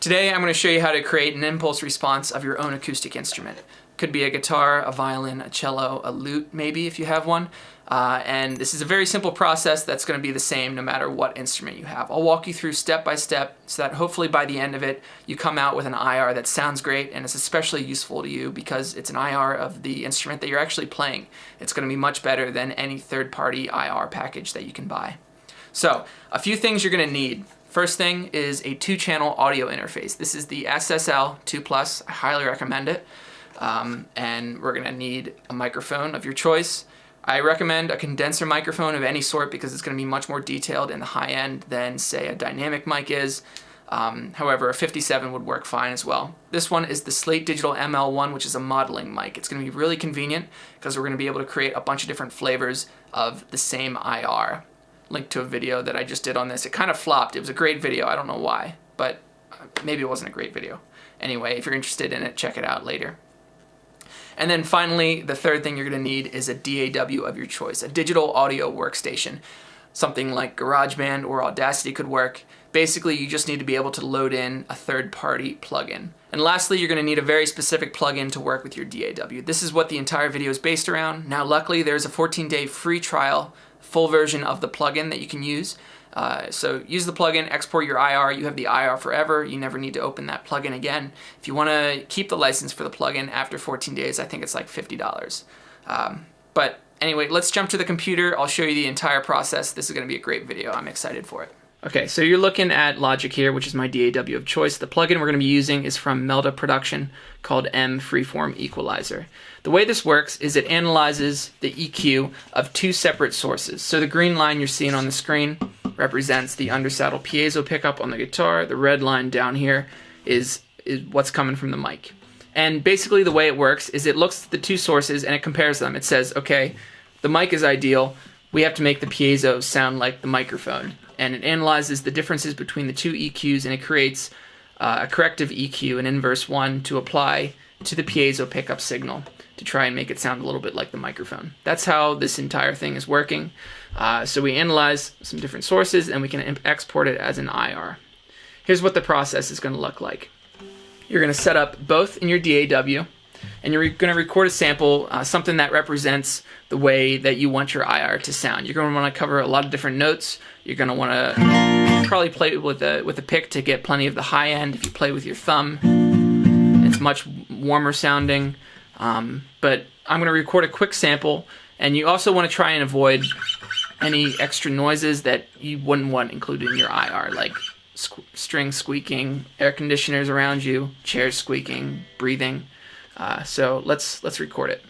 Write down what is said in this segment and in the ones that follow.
Today I'm going to show you how to create an impulse response of your own acoustic instrument. Could be a guitar, a violin, a cello, a lute maybe if you have one. And this is a very simple process that's going to be the same no matter what instrument you have. I'll walk you through step by step so that hopefully by the end of it you come out with an IR that sounds great and is especially useful to you because it's an IR of the instrument that you're actually playing. It's going to be much better than any third-party IR package that you can buy. So, a few things you're going to need. First thing is a 2-channel audio interface. This is the SSL 2+. I highly recommend it. And we're going to need a microphone of your choice. I recommend a condenser microphone of any sort because it's going to be much more detailed in the high end than, say, a dynamic mic is. However, a 57 would work fine as well. This one is the Slate Digital ML1, which is a modeling mic. It's going to be really convenient because we're going to be able to create a bunch of different flavors of the same IR. Link to a video that I just did on this. It kind of flopped. It was a great video. I don't know why, but maybe it wasn't a great video. Anyway, if you're interested in it, check it out later. And then finally, the third thing you're going to need is a DAW of your choice, a digital audio workstation. Something like GarageBand or Audacity could work. Basically, you just need to be able to load in a third-party plugin. And lastly, you're going to need a very specific plugin to work with your DAW. This is what the entire video is based around. Now, luckily, there's a 14-day free trial, full version of the plugin that you can use. So use the plugin, export your IR. You have the IR forever. You never need to open that plugin again. If you want to keep the license for the plugin after 14 days, I think it's like $50. But anyway, let's jump to the computer. I'll show you the entire process. This is going to be a great video. I'm excited for it. Okay, so you're looking at Logic here, which is my DAW of choice. The plugin we're going to be using is from Melda Production called M Freeform Equalizer. The way this works is it analyzes the EQ of 2 separate sources. So the green line you're seeing on the screen represents the undersaddle piezo pickup on the guitar. The red line down here is what's coming from the mic. And basically the way it works is it looks at the 2 sources and it compares them. It says, okay, the mic is ideal. We have to make the piezo sound like the microphone. And it analyzes the differences between the 2 EQs and it creates a corrective EQ, an inverse one, to apply to the piezo pickup signal to try and make it sound a little bit like the microphone. That's how this entire thing is working. So we analyze some different sources and we can export it as an IR. Here's what the process is going to look like. You're going to set up both in your DAW and you're going to record a sample, something that represents the way that you want your IR to sound. You're going to want to cover a lot of different notes. You're going to want to probably play with a pick to get plenty of the high end. If you play with your thumb, it's much warmer sounding. But I'm going to record a quick sample, and you also want to try and avoid any extra noises that you wouldn't want included in your IR, like strings squeaking, air conditioners around you, chairs squeaking, breathing. So let's record it.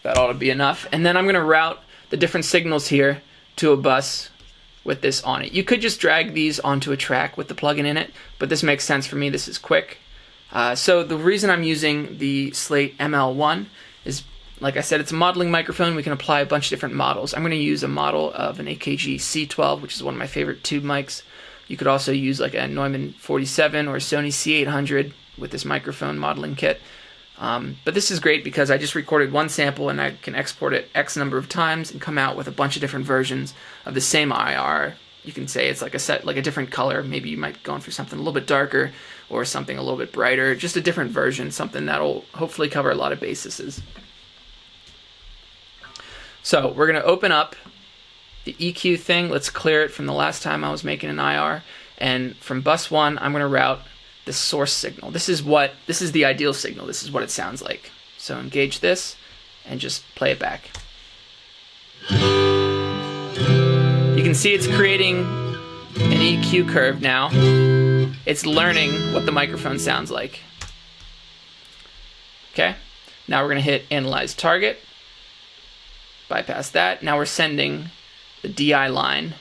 That ought to be enough. And then I'm going to route the different signals here to a bus with this on it. You could just drag these onto a track with the plugin in it, but this makes sense for me. This is quick. So the reason I'm using the Slate ML1 is, like I said, it's a modeling microphone. We can apply a bunch of different models. I'm going to use a model of an AKG C12, which is one of my favorite tube mics. You could also use like a Neumann 47 or a Sony C800 with this microphone modeling kit. But this is great because I just recorded one sample and I can export it X number of times and come out with a bunch of different versions of the same IR. You can say it's like a different color. Maybe you might go for something a little bit darker or something a little bit brighter. Just a different version, something that'll hopefully cover a lot of bases. So we're going to open up the EQ thing. Let's clear it from the last time I was making an IR. And from bus 1, I'm going to route the source signal. This is the ideal signal. This is what it sounds like. So engage this and just play it back. You can see it's creating an EQ curve now. It's learning what the microphone sounds like. Okay, now we're going to hit Analyze Target. Bypass that. Now we're sending the DI line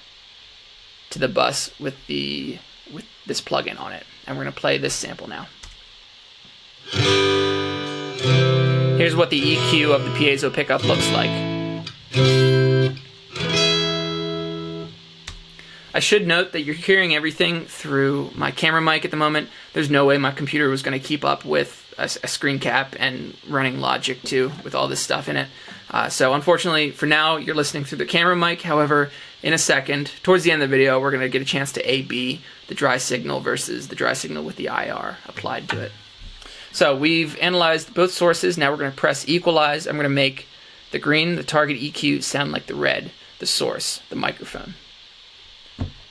to the bus with this plugin on it. And we're going to play this sample now. Here's what the EQ of the piezo pickup looks like. I should note that you're hearing everything through my camera mic at the moment. There's no way my computer was going to keep up with a screen cap and running Logic too with all this stuff in it. So unfortunately, for now, you're listening through the camera mic. However, in a second, towards the end of the video, we're going to get a chance to A/B the dry signal versus the dry signal with the IR applied to it. So we've analyzed both sources. Now we're going to press equalize. I'm going to make the green, the target EQ, sound like the red, the source, the microphone.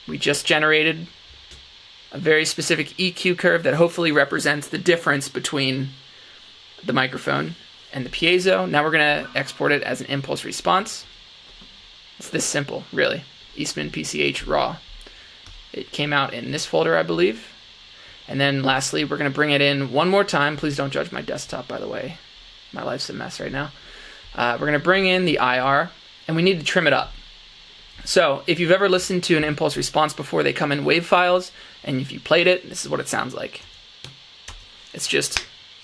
We just generated a very specific EQ curve that hopefully represents the difference between the microphone and the piezo. Now we're going to export it as an impulse response. It's this simple, really. Eastman PCH raw. It came out in this folder, I believe. And then lastly, we're going to bring it in one more time. Please don't judge my desktop, by the way. My life's a mess right now. We're going to bring in the IR, and we need to trim it up. So if you've ever listened to an impulse response before, they come in WAV files, and if you played it, this is what it sounds like. It's just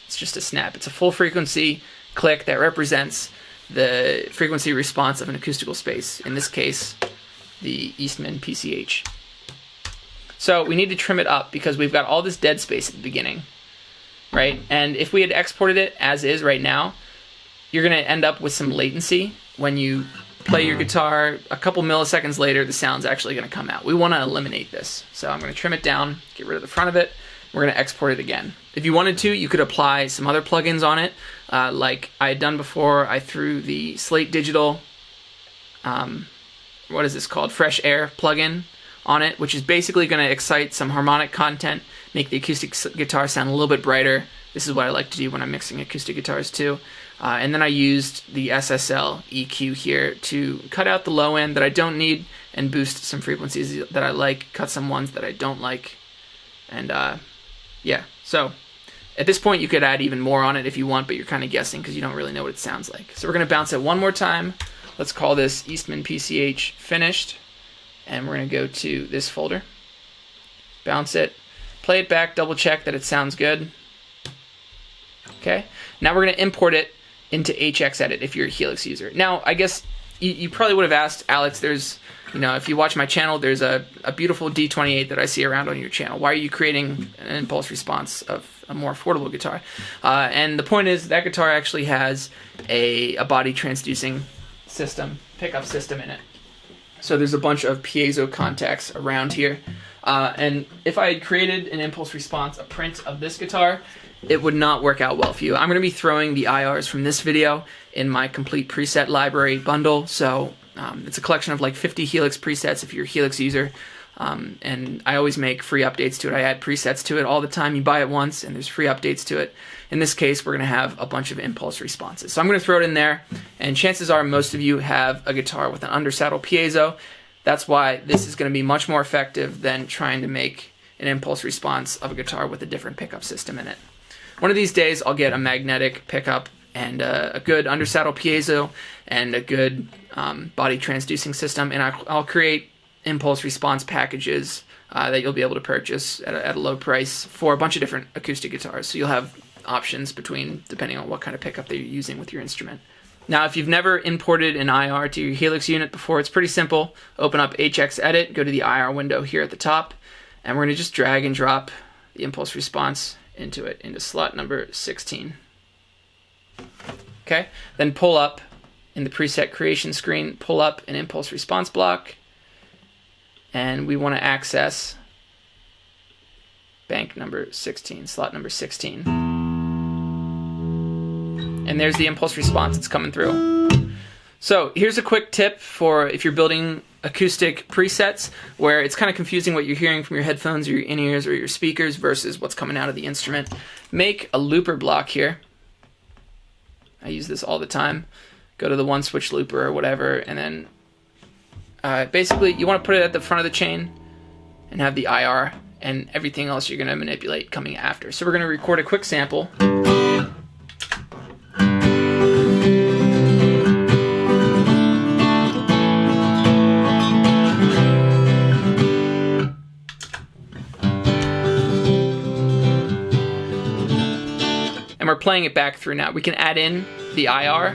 a snap. It's a full frequency click that represents the frequency response of an acoustical space, in this case, the Eastman PCH. So we need to trim it up because we've got all this dead space at the beginning, right? And if we had exported it as is right now, you're going to end up with some latency. When you play your guitar, a couple milliseconds later, the sound's actually going to come out. We want to eliminate this. So I'm going to trim it down, get rid of the front of it. We're going to export it again. If you wanted to, you could apply some other plugins on it. Like I had done before, I threw the Slate Digital, what is this called? Fresh Air plugin on it, which is basically going to excite some harmonic content, make the acoustic guitar sound a little bit brighter. This is what I like to do when I'm mixing acoustic guitars too. And then I used the SSL EQ here to cut out the low end that I don't need and boost some frequencies that I like, cut some ones that I don't like. And yeah, so at this point you could add even more on it if you want, but you're kind of guessing because you don't really know what it sounds like. So we're going to bounce it one more time. Let's call this Eastman PCH finished. And we're going to go to this folder. Bounce it. Play it back, double check that it sounds good. Okay, now we're going to import it into HXEdit if you're a Helix user. Now, I guess you probably would have asked, Alex, there's, if you watch my channel, there's a beautiful D28 that I see around on your channel. Why are you creating an impulse response of a more affordable guitar? And the point is that guitar actually has a body transducing system, pickup system in it. So there's a bunch of piezo contacts around here. And if I had created an impulse response, a print of this guitar, it would not work out well for you. I'm going to be throwing the IRs from this video in my complete preset library bundle. So it's a collection of like 50 Helix presets if you're a Helix user. And I always make free updates to it. I add presets to it all the time. You buy it once and there's free updates to it. In this case, we're going to have a bunch of impulse responses. So I'm going to throw it in there. And chances are most of you have a guitar with an undersaddle piezo. That's why this is going to be much more effective than trying to make an impulse response of a guitar with a different pickup system in it. One of these days, I'll get a magnetic pickup and a good undersaddle piezo and a good body transducing system, and I'll create impulse response packages that you'll be able to purchase at a low price for a bunch of different acoustic guitars. So you'll have options depending on what kind of pickup that you're using with your instrument. Now, if you've never imported an IR to your Helix unit before, it's pretty simple. Open up HXEdit, go to the IR window here at the top, and we're going to just drag and drop the impulse response into slot number 16. Okay, then pull up in the preset creation screen, pull up an impulse response block, and we want to access bank number 16, slot number 16. And there's the impulse response. It's coming through. So here's a quick tip for if you're building acoustic presets where it's kind of confusing what you're hearing from your headphones or your in-ears or your speakers versus what's coming out of the instrument. Make a looper block here. I use this all the time. Go to the one switch looper or whatever, and then basically you want to put it at the front of the chain and have the IR and everything else you're going to manipulate coming after. So we're going to record a quick sample. And we're playing it back through now. We can add in the IR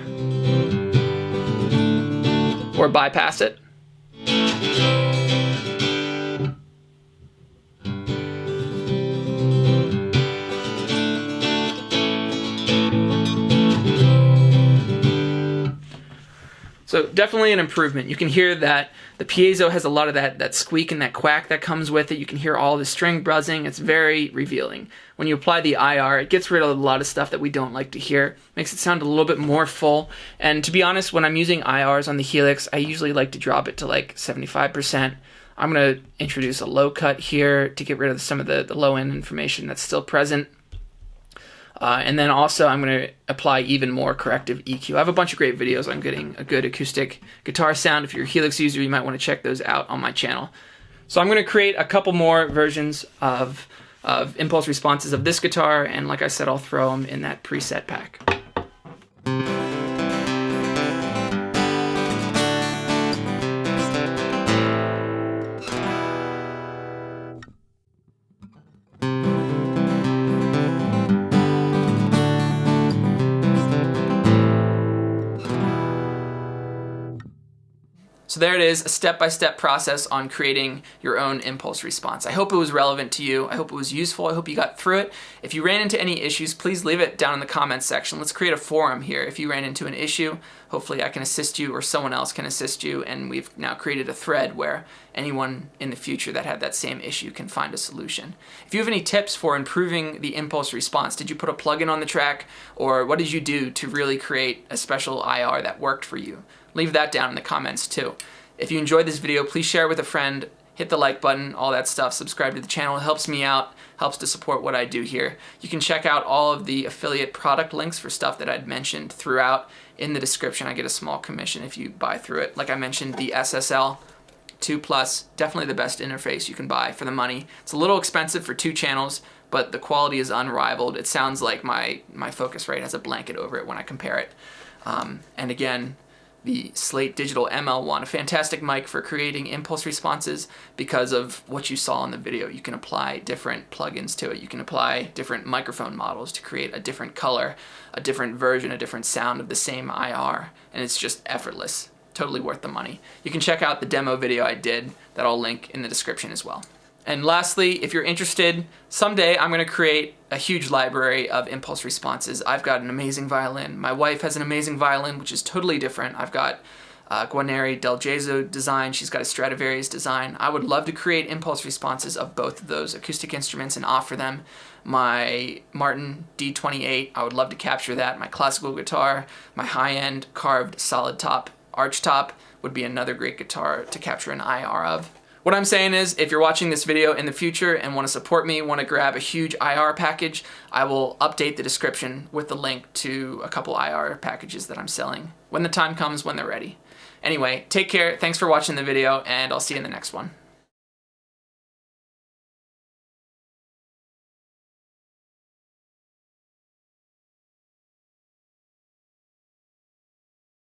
or bypass it. So definitely an improvement. You can hear that the piezo has a lot of that squeak and that quack that comes with it. You can hear all the string buzzing. It's very revealing. When you apply the IR, it gets rid of a lot of stuff that we don't like to hear. Makes it sound a little bit more full. And to be honest, when I'm using IRs on the Helix, I usually like to drop it to like 75%. I'm going to introduce a low cut here to get rid of some of the low end information that's still present. And then also I'm going to apply even more corrective EQ. I have a bunch of great videos on getting a good acoustic guitar sound. If you're a Helix user, you might want to check those out on my channel. So I'm going to create a couple more versions of impulse responses of this guitar, and like I said, I'll throw them in that preset pack. So there it is, a step-by-step process on creating your own impulse response. I hope it was relevant to you. I hope it was useful. I hope you got through it. If you ran into any issues, please leave it down in the comments section. Let's create a forum here. If you ran into an issue, hopefully I can assist you or someone else can assist you, and we've now created a thread where anyone in the future that had that same issue can find a solution. If you have any tips for improving the impulse response, did you put a plugin on the track, or what did you do to really create a special IR that worked for you? Leave that down in the comments too. If you enjoyed this video, please share it with a friend, hit the like button, all that stuff, subscribe to the channel. It helps me out, helps to support what I do here. You can check out all of the affiliate product links for stuff that I'd mentioned throughout in the description. I get a small commission if you buy through it. Like I mentioned, the SSL 2 Plus, definitely the best interface you can buy for the money. It's a little expensive for 2 channels, but the quality is unrivaled. It sounds like my Focusrite has a blanket over it when I compare it. And again, the Slate Digital ML1, a fantastic mic for creating impulse responses because of what you saw in the video. You can apply different plugins to it. You can apply different microphone models to create a different color, a different version, a different sound of the same IR, and it's just effortless. Totally worth the money. You can check out the demo video I did that I'll link in the description as well. And lastly, if you're interested, someday I'm going to create a huge library of impulse responses. I've got an amazing violin. My wife has an amazing violin, which is totally different. I've got Guarneri Del Jezo design. She's got a Stradivarius design. I would love to create impulse responses of both of those acoustic instruments and offer them. My Martin D28, I would love to capture that. My classical guitar, my high-end carved solid top arch top would be another great guitar to capture an IR of. What I'm saying is, if you're watching this video in the future and want to support me, want to grab a huge IR package, I will update the description with the link to a couple IR packages that I'm selling when the time comes, when they're ready. Anyway, take care, thanks for watching the video, and I'll see you in the next one.